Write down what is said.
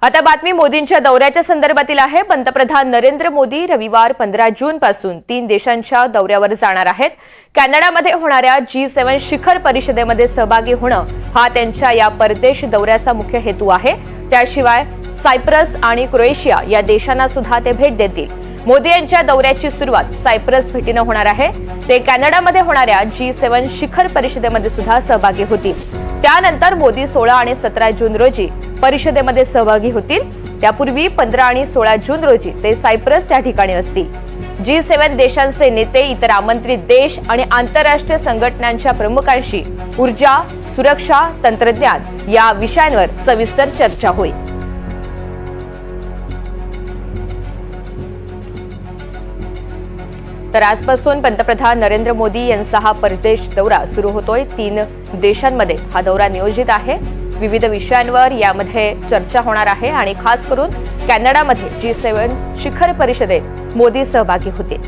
आता बातमी मोदींच्या दौऱ्याच्या संदर्भातील आहे। पंतप्रधान नरेंद्र मोदी रविवार 15 जून पासून 3 देशांच्या दौऱ्यावर जाणार आहेत। कॅनडामध्ये होणाऱ्या G7 शिखर परिषदेमध्ये सहभागी होणं हा त्यांच्या या परदेश दौऱ्याचा मुख्य हेतू आहे। त्याशिवाय सायप्रस आणि क्रोएशिया या देशांना सुद्धा ते भेट देतील। मोदी यांच्या दौऱ्याची सुरुवात सायप्रस भेटीने होणार आहे। ते कॅनडामध्ये होणाऱ्या G7 शिखर परिषदेमध्ये सुद्धा सहभागी होतील। त्यानंतर मोदी 16 आणि 17 जून रोजी परिषदेमध्ये सहभागी होतील। त्यापूर्वी 15 आणि 16 जून रोजी ते सायप्रस या ठिकाणी असतील। G7 देशांचे नेते, इतर आमंत्रित देश आणि आंतरराष्ट्रीय संघटनांच्या प्रमुखांशी ऊर्जा, सुरक्षा, तंत्रज्ञान या विषयांवर सविस्तर चर्चा होईल। तर आजपासून पंतप्रधान नरेंद्र मोदी यांचा हा परदेश दौरा सुरू होतोय। 3 देशांमध्ये हा दौरा नियोजित आहे। विविध विषयांवर यामध्ये चर्चा होणार आहे आणि खास करून कॅनडामध्ये G7 शिखर परिषदेत मोदी सहभागी होतील।